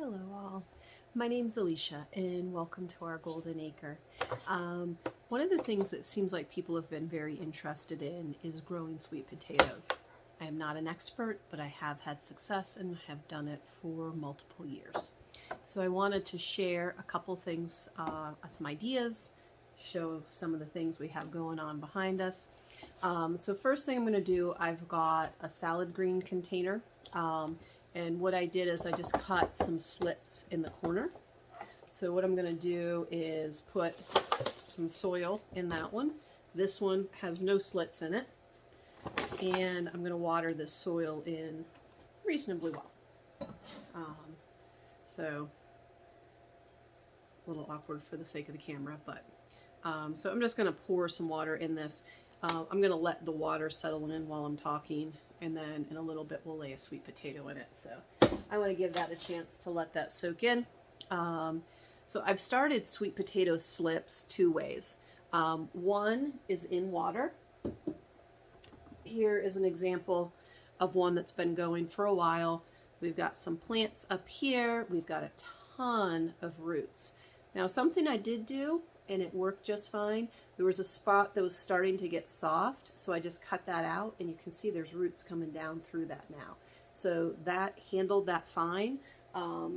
Hello all, my name's Alicia and welcome to our Golden Acre. One of the things that seems like people have been very interested in is growing sweet potatoes. I am not an expert, but I have had success and have done it for multiple years. So I wanted to share a couple things, some ideas, show some of the things we have going on behind us. So first thing I'm going to do, I've got a salad green container. And what I did is I just cut some slits in the corner. So what I'm going to do is put some soil in that one. This one has no slits in it. And I'm going to water this soil in reasonably well. So a little awkward for the sake of the camera, but so I'm just going to pour some water in this. I'm going to let the water settle in while I'm talking, and then in a little bit we'll lay a sweet potato in it. So I want to give that a chance to let that soak in. So I've started sweet potato slips two ways. One is in water. Here is an example of one that's been going for a while. We've got some plants up here. We've got a ton of roots. Now something I did do, and it worked just fine. There was a spot that was starting to get soft, so I just cut that out, and you can see there's roots coming down through that now. So that handled that fine.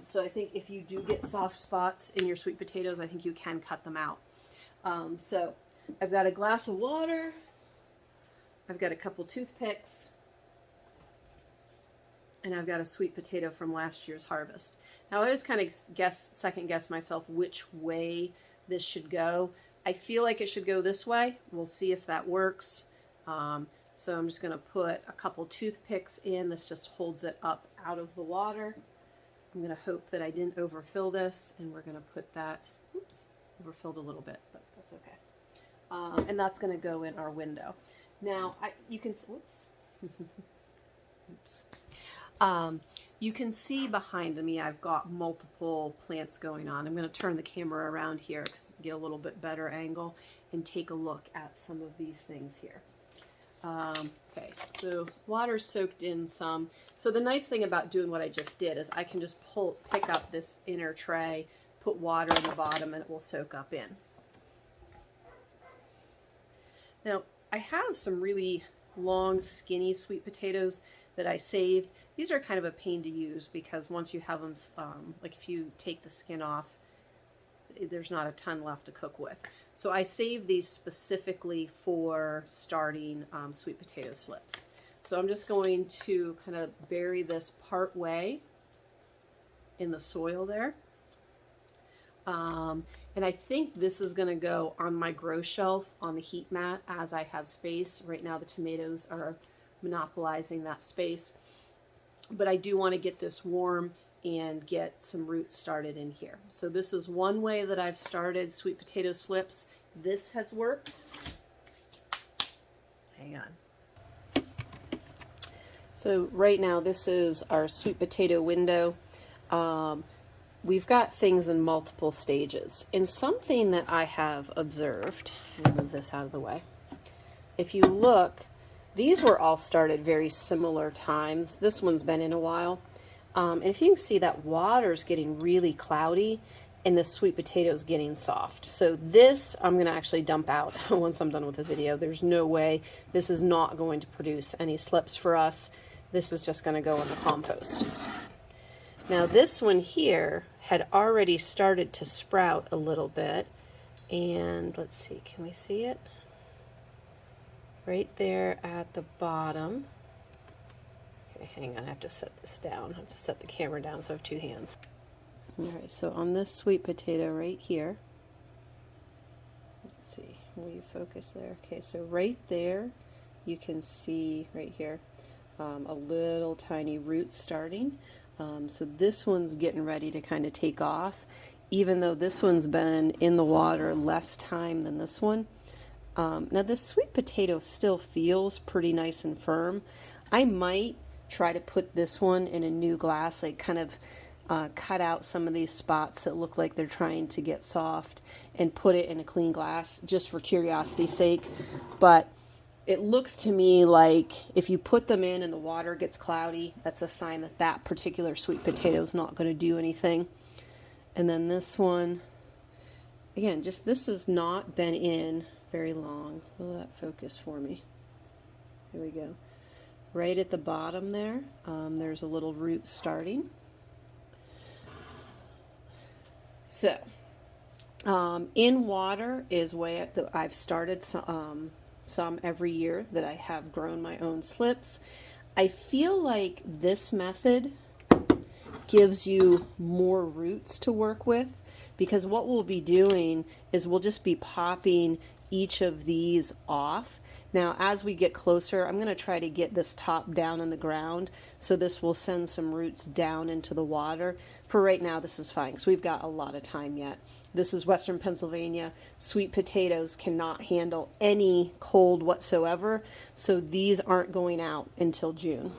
So I think if you do get soft spots in your sweet potatoes, I think you can cut them out. So I've got a glass of water. I've got a couple toothpicks. And I've got a sweet potato from last year's harvest. Now I always kind of second guess myself which way this should go. I feel like it should go this way. We'll see if that works. So I'm just going to put a couple toothpicks in. This just holds it up out of the water. I'm going to hope that I didn't overfill this, and we're going to put that, oops, overfilled a little bit, but that's okay. And that's going to go in our window. Now, you can, whoops, oops. You can see behind me I've got multiple plants going on. I'm going to turn the camera around here to get a little bit better angle and take a look at some of these things here. Okay, so water soaked in some. So the nice thing about doing what I just did is I can just pick up this inner tray, put water in the bottom, and it will soak up in. Now, I have some really long, skinny sweet potatoes that I saved. These are kind of a pain to use because once you have them, like if you take the skin off, there's not a ton left to cook with. So I saved these specifically for starting sweet potato slips. So I'm just going to kind of bury this part way in the soil there. And I think this is going to go on my grow shelf on the heat mat as I have space. Right now the tomatoes are monopolizing that space. But I do want to get this warm and get some roots started in here. So this is one way that I've started sweet potato slips. This has worked. Hang on. So right now this is our sweet potato window. We've got things in multiple stages. And something that I have observed, let me move this out of the way. If you look, these were all started very similar times. This one's been in a while. And if you can see, that water's getting really cloudy and the sweet potato's getting soft. So this I'm going to actually dump out once I'm done with the video. There's no way. This is not going to produce any slips for us. This is just going to go in the compost. Now this one here had already started to sprout a little bit. And let's see, can we see it? Right there at the bottom. Okay, hang on, I have to set this down. I have to set the camera down so I have two hands. All right, so on this sweet potato right here, let's see, will you focus there? Okay, so right there, you can see right here a little tiny root starting. So this one's getting ready to kind of take off, even though this one's been in the water less time than this one. Now this sweet potato still feels pretty nice and firm. I might try to put this one in a new glass, like kind of cut out some of these spots that look like they're trying to get soft and put it in a clean glass just for curiosity's sake. But it looks to me like if you put them in and the water gets cloudy, that's a sign that that particular sweet potato is not going to do anything. And then this one, again, just this has not been in very long. Will that focus for me? Here we go. Right at the bottom there, there's a little root starting. So, in water is way that I've started some every year that I have grown my own slips. I feel like this method gives you more roots to work with, because what we'll be doing is we'll just be popping each of these off. Now, as we get closer, I'm going to try to get this top down in the ground, so this will send some roots down into the water. For right now, this is fine, because we've got a lot of time yet. This is Western Pennsylvania. Sweet potatoes cannot handle any cold whatsoever, so these aren't going out until June.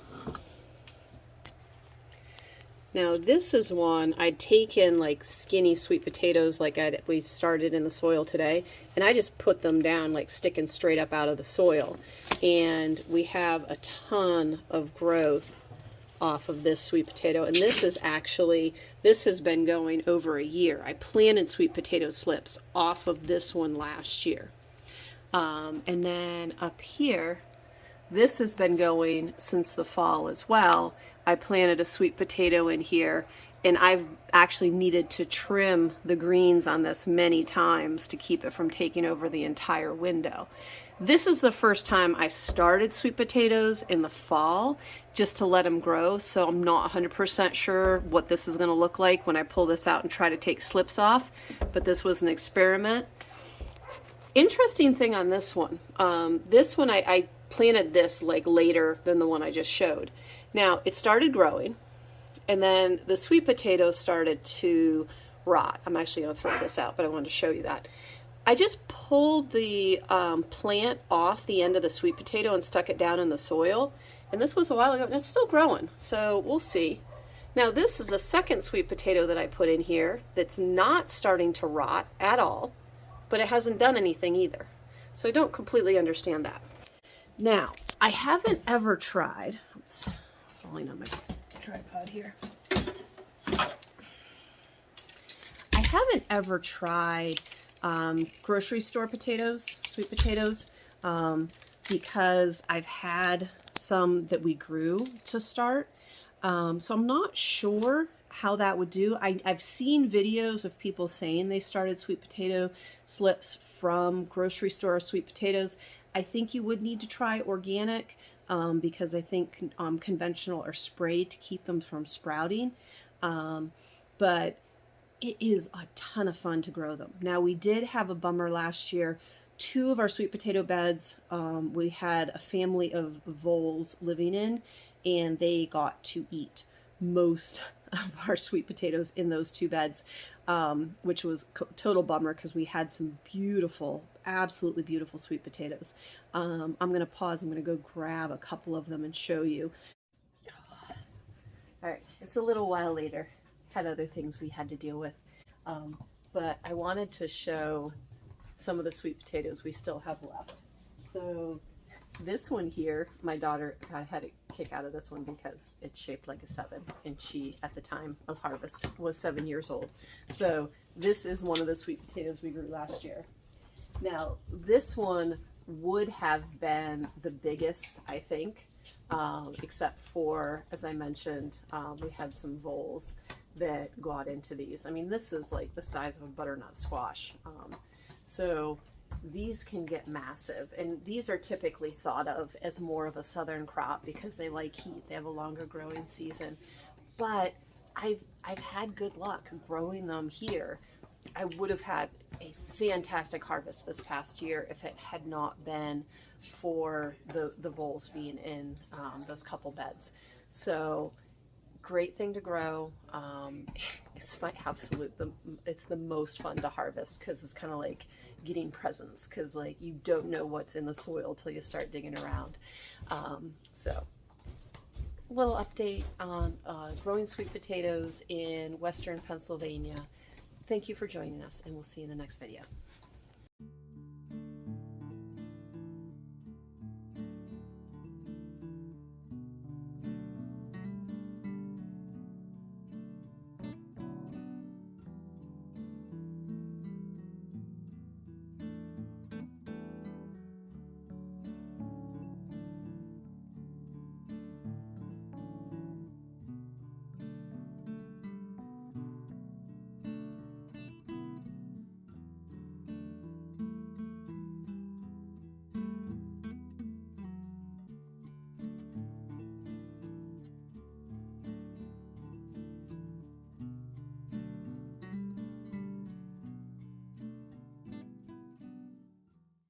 Now this is one I'd taken, like skinny sweet potatoes like we started in the soil today, and I just put them down like sticking straight up out of the soil, and we have a ton of growth off of this sweet potato. And this is actually, this has been going over a year. I planted sweet potato slips off of this one last year, and then up here, this has been going since the fall as well. I planted a sweet potato in here, and I've actually needed to trim the greens on this many times to keep it from taking over the entire window. This is the first time I started sweet potatoes in the fall just to let them grow, so I'm not 100% sure what this is going to look like when I pull this out and try to take slips off, but this was an experiment. Interesting thing on this one, I planted this like later than the one I just showed. Now it started growing, and then the sweet potatoes started to rot. I'm actually going to throw this out, but I wanted to show you that. I just pulled the plant off the end of the sweet potato and stuck it down in the soil, and this was a while ago, and it's still growing, so we'll see. Now this is a second sweet potato that I put in here that's not starting to rot at all, but it hasn't done anything either, so I don't completely understand that. Now, I haven't ever tried, oops, falling on my tripod here. I haven't ever tried grocery store potatoes, sweet potatoes, because I've had some that we grew to start. So I'm not sure how that would do. I've seen videos of people saying they started sweet potato slips from grocery store sweet potatoes. I think you would need to try organic, because I think conventional or spray to keep them from sprouting. But it is a ton of fun to grow them. Now, we did have a bummer last year. 2 of our sweet potato beds, we had a family of voles living in, and they got to eat most of our sweet potatoes in those 2 beds, which was total bummer because we had some beautiful, absolutely beautiful sweet potatoes. I'm going to pause. I'm going to go grab a couple of them and show you. All right, it's a little while later. Had other things we had to deal with, but I wanted to show some of the sweet potatoes we still have left. So this one here, my daughter had a kick out of this one because it's shaped like a 7, and she, at the time of harvest, was 7 years old. So this is one of the sweet potatoes we grew last year. Now, this one would have been the biggest, I think, except for, as I mentioned, we had some voles that got into these. I mean, this is like the size of a butternut squash. So these can get massive, and these are typically thought of as more of a southern crop because they like heat. They have a longer growing season, but I've had good luck growing them here. I would have had a fantastic harvest this past year if it had not been for the voles being in those couple beds. So great thing to grow. It's my absolute, it's the most fun to harvest because it's kind of like getting presents, because like you don't know what's in the soil till you start digging around. So a little update on growing sweet potatoes in Western Pennsylvania. Thank you for joining us, and we'll see you in the next video.